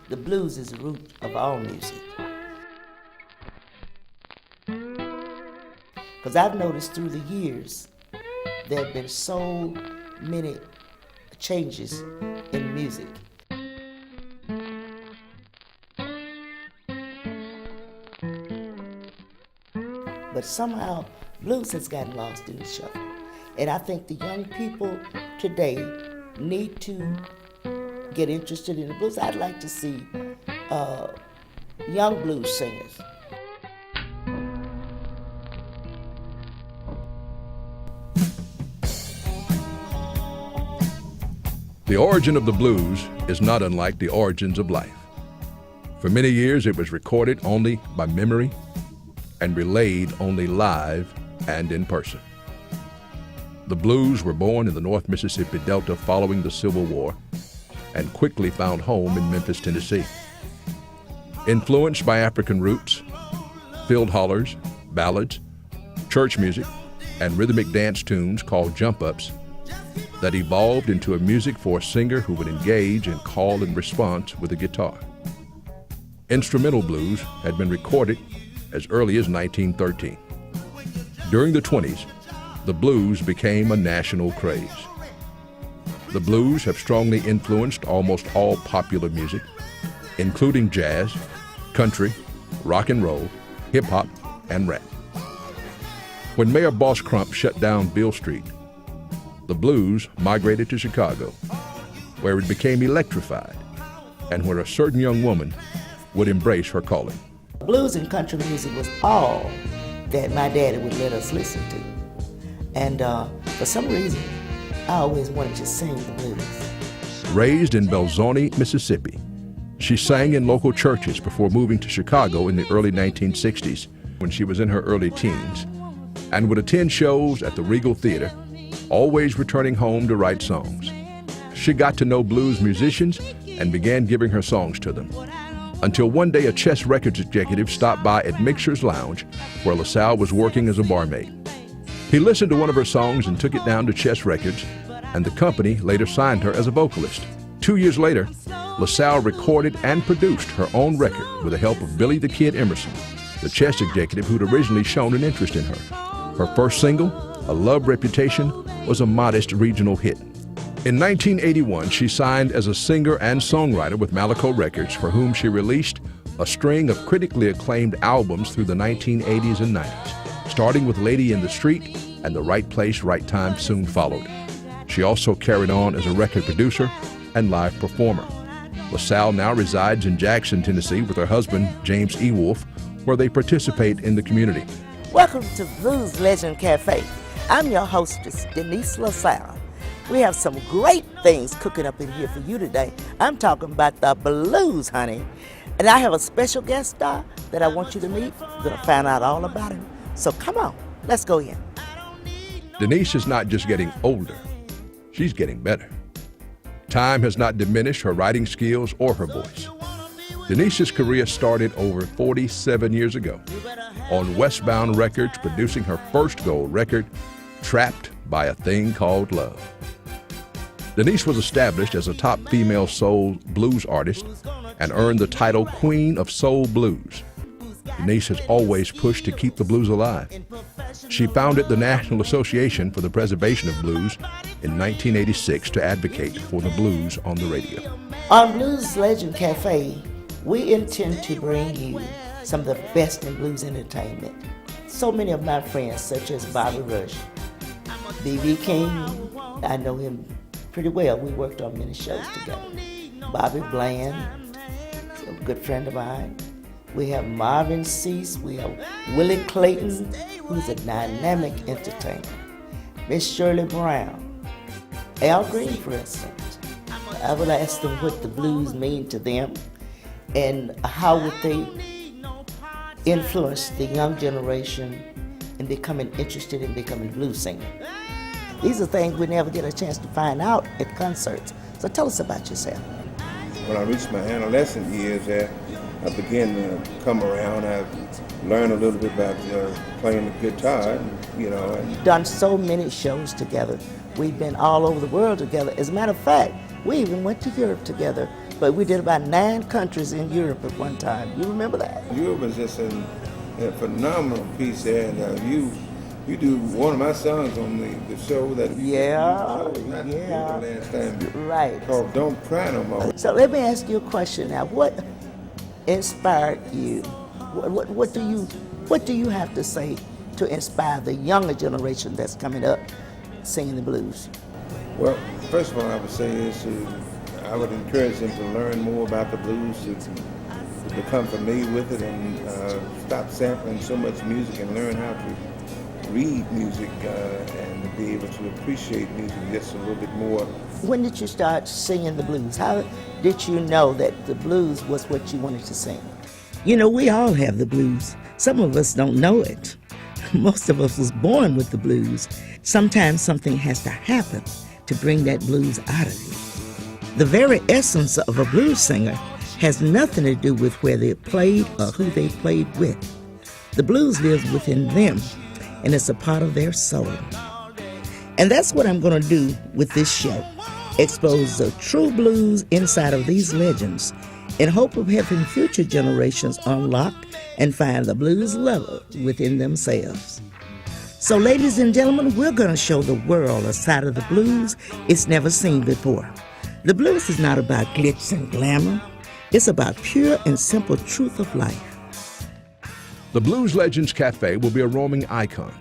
the blues is the root of all music. Because I've noticed through the years, there have been so many changes in music. But somehow, blues has gotten lost in the shuffle. And I think the young people today need to get interested in the blues. I'd like to see young blues singers. The origin of the blues is not unlike the origins of life. For many years, it was recorded only by memory and relayed only live and in person. The blues were born in the North Mississippi Delta following the Civil War and quickly found home in Memphis, Tennessee. Influenced by African roots, field hollers, ballads, church music, and rhythmic dance tunes called jump-ups, that evolved into a music for a singer who would engage in call and response with a guitar. Instrumental blues had been recorded as early as 1913. During the 20s, the blues became a national craze. The blues have strongly influenced almost all popular music, including jazz, country, rock and roll, hip-hop, and rap. When Mayor Boss Crump shut down Beale Street, the blues migrated to Chicago, where it became electrified and where a certain young woman would embrace her calling. Blues and country music was all that my daddy would let us listen to. And for some reason, I always wanted to sing the blues. Raised in Belzoni, Mississippi, she sang in local churches before moving to Chicago in the early 1960s when she was in her early teens, and would attend shows at the Regal Theater, always returning home to write songs. She got to know blues musicians and began giving her songs to them, until one day a Chess Records executive stopped by at Mixer's Lounge, where LaSalle was working as a barmaid. He listened to one of her songs and took it down to Chess Records, and the company later signed her as a vocalist. 2 years later, LaSalle recorded and produced her own record with the help of Billy the Kid Emerson, the Chess executive who'd originally shown an interest in her. Her first single, A Love Reputation, was a modest regional hit. In 1981, she signed as a singer and songwriter with Malaco Records, for whom she released a string of critically acclaimed albums through the 1980s and 90s, starting with Lady in the Street and The Right Place, Right Time soon followed. She also carried on as a record producer and live performer. LaSalle now resides in Jackson, Tennessee with her husband, James E. Wolfe, where they participate in the community. Welcome to Blues Legend Cafe. I'm your hostess, Denise LaSalle. We have some great things cooking up in here for you today. I'm talking about the blues, honey. And I have a special guest star that I want you to meet. You're gonna find out all about him. So come on, let's go in. Denise is not just getting older, she's getting better. Time has not diminished her writing skills or her voice. Denise's career started over 47 years ago on Westbound Records, producing her first gold record, Trapped by a Thing Called Love. Denise was established as a top female soul blues artist and earned the title Queen of Soul Blues. Denise has always pushed to keep the blues alive. She founded the National Association for the Preservation of Blues in 1986 to advocate for the blues on the radio. On Blues Legend Cafe, we intend to bring you some of the best in blues entertainment. So many of my friends, such as Bobby Rush, B.B. King, I know him pretty well. We worked on many shows together. Bobby Bland, a good friend of mine. We have Marvin Cease. We have Willie Clayton, who's a dynamic entertainer. Miss Shirley Brown. Al Green, for instance. I would ask them what the blues mean to them and how would they influence the young generation in becoming interested in becoming blues singers. These are things we never get a chance to find out at concerts. So tell us about yourself. When I reached my adolescent years, I began to come around. I learned a little bit about playing the guitar, And Done so many shows together. We've been all over the world together. As a matter of fact, we even went to Europe together But we did about 9 countries in Europe at one time. You remember that? Europe was just a phenomenal piece there, and you do one of my songs on the show that Yeah, the last time, right. called "Don't Cry No More." So let me ask you a question now. What inspired you? What do you have to say to inspire the younger generation that's coming up singing the blues? Well, first of all, I would say is I would encourage them to learn more about the blues, to become familiar with it, and stop sampling so much music and learn how to read music and to be able to appreciate music just a little bit more. When did you start singing the blues? How did you know that the blues was what you wanted to sing? You know, we all have the blues. Some of us don't know it. Most of us was born with the blues. Sometimes something has to happen to bring that blues out of you. The very essence of a blues singer has nothing to do with where they played or who they played with. The blues lives within them, and it's a part of their soul. And that's what I'm going to do with this show. Expose the true blues inside of these legends in hope of helping future generations unlock and find the blues lover within themselves. So ladies and gentlemen, we're going to show the world a side of the blues it's never seen before. The blues is not about glitz and glamour. It's about pure and simple truth of life. The Blues Legends Cafe will be a roaming icon.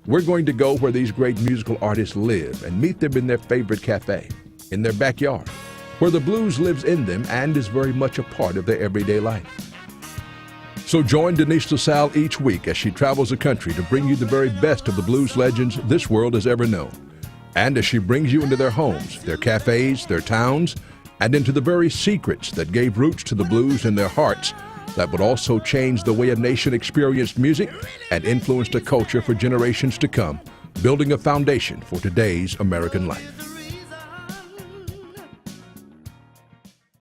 We're going to go where these great musical artists live and meet them in their favorite cafe, in their backyard, where the blues lives in them and is very much a part of their everyday life. So join Denise LaSalle each week as she travels the country to bring you the very best of the blues legends this world has ever known. And as she brings you into their homes, their cafes, their towns, and into the very secrets that gave roots to the blues in their hearts that would also change the way a nation experienced music and influenced a culture for generations to come, building a foundation for today's American life.